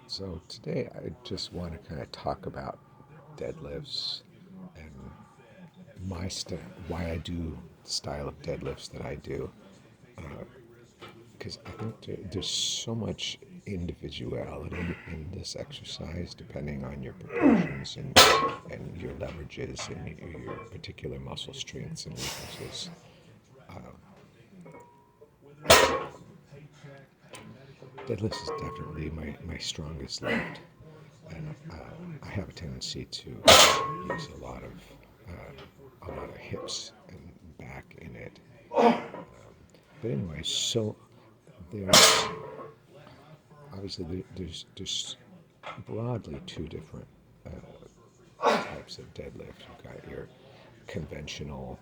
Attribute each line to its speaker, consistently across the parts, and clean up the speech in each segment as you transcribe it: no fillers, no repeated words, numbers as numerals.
Speaker 1: So today I just want to kind of talk about deadlifts and why I do the style of deadlifts that I do. Because I think there's so much individuality in this exercise depending on your proportions and your leverages and your particular muscle strengths and weaknesses. Deadlifts is definitely my strongest lift, and I have a tendency to use a lot of hips and back in it. But anyway, so there's there's broadly two different types of deadlift. You've got your conventional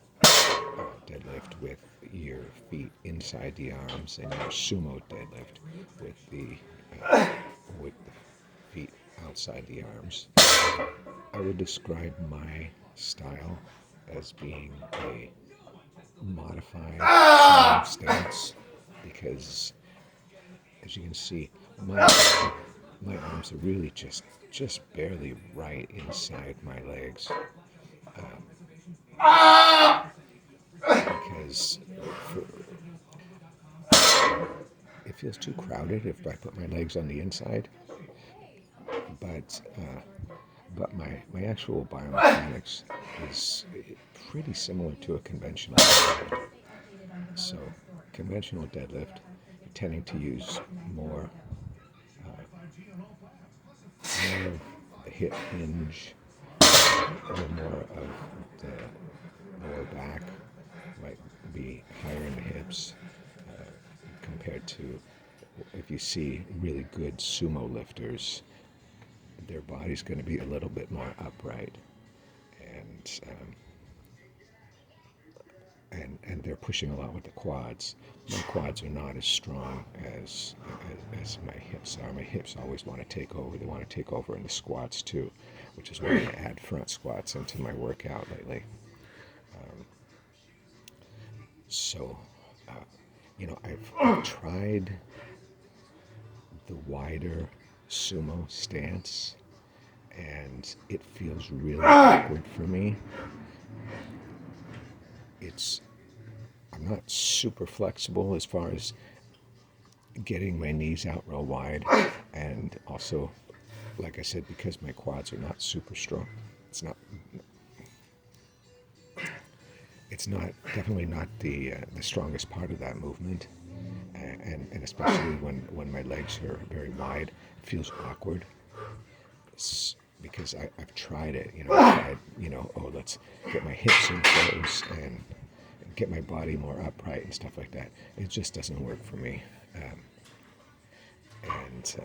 Speaker 1: deadlift with your feet inside the arms, and your sumo deadlift with uh, the feet outside the arms. I would describe my style as being a modified stance because, as you can see, my arms are really just barely right inside my legs because for, it feels too crowded if I put my legs on the inside. But my actual biomechanics is pretty similar to a conventional deadlift. So conventional deadlift, tending to use more of the hip hinge, a little more of the lower back, might be higher in the hips compared to if you see really good sumo lifters, their body's going to be a little bit more upright, and and they're pushing a lot with the quads. My quads are not as strong as my hips are. My hips always want to take over. They want to take over in the squats too, which is why I add front squats into my workout lately. So, uh, I've tried the wider sumo stance, and it feels really awkward for me. I'm not super flexible as far as getting my knees out real wide, and also, like I said, because my quads are not super strong, it's not definitely not the strongest part of that movement, and especially when my legs are very wide, it feels awkward. Because I've tried it, let's get my hips in close and get my body more upright and stuff like that. It just doesn't work for me. And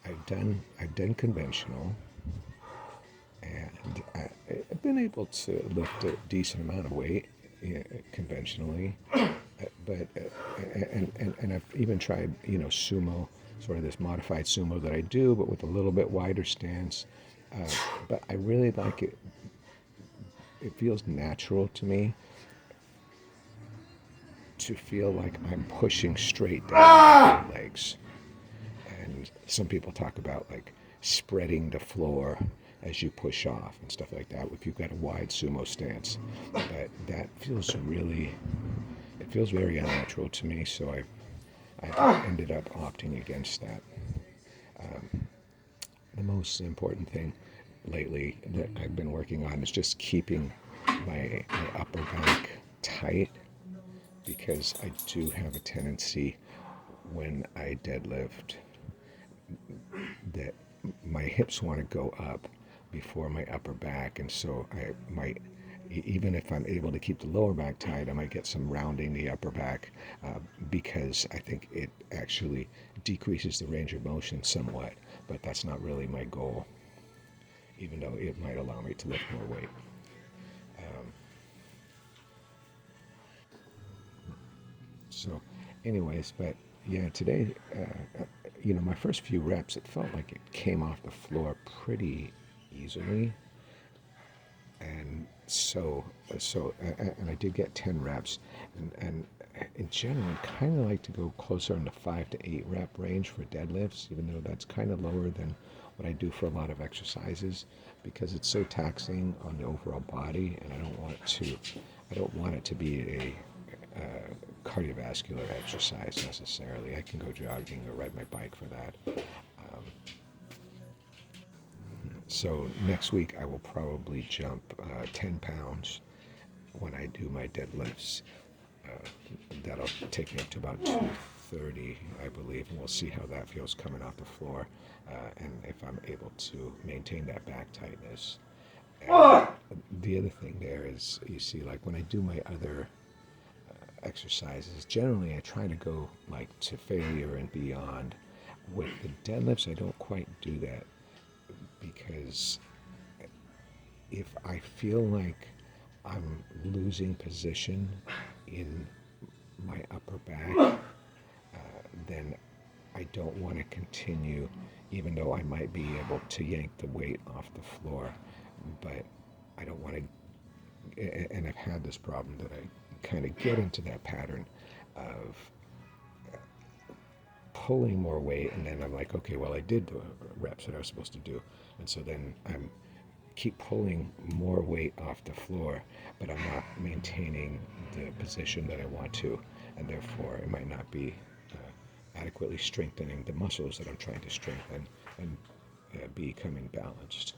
Speaker 1: I've done conventional, and I've been able to lift a decent amount of weight conventionally, but and I've even tried sumo, sort of this modified sumo that I do, but with a little bit wider stance. But I really like it. It feels natural to me to feel like I'm pushing straight down my legs. And some people talk about like spreading the floor as you push off and stuff like that if you've got a wide sumo stance. But that feels it feels very unnatural to me, so I ended up opting against that. The most important thing lately that I've been working on is just keeping my upper back tight, because I do have a tendency when I deadlift that my hips want to go up before my upper back, and so I might, even if I'm able to keep the lower back tight, I might get some rounding the upper back because I think it actually decreases the range of motion somewhat, but that's not really my goal, even though it might allow me to lift more weight. So, anyways, but yeah, today, my first few reps, it felt like it came off the floor pretty easily, and and I did get 10 reps, and in general, I kind of like to go closer in the 5 to 8 rep range for deadlifts, even though that's kind of lower than what I do for a lot of exercises, because it's so taxing on the overall body, and I don't want it to be a cardiovascular exercise necessarily. I can go jogging or ride my bike for that. Um, so next week I will probably jump 10 pounds when I do my deadlifts. Uh, that'll take me up to about 230, I believe, and we'll see how that feels coming off the floor, and if I'm able to maintain that back tightness. And the other thing there is, you see, like when I do my other exercises, generally I try to go like to failure and beyond. With the deadlifts, I don't quite do that, because if I feel like I'm losing position in my upper back, then I don't want to continue, even though I might be able to yank the weight off the floor. But I don't want to, and I've had this problem that I kind of get into that pattern of pulling more weight, and then I'm like, okay, well, I did the reps that I was supposed to do, and so then I'm keep pulling more weight off the floor, but I'm not maintaining the position that I want to, and therefore it might not be adequately strengthening the muscles that I'm trying to strengthen and becoming balanced.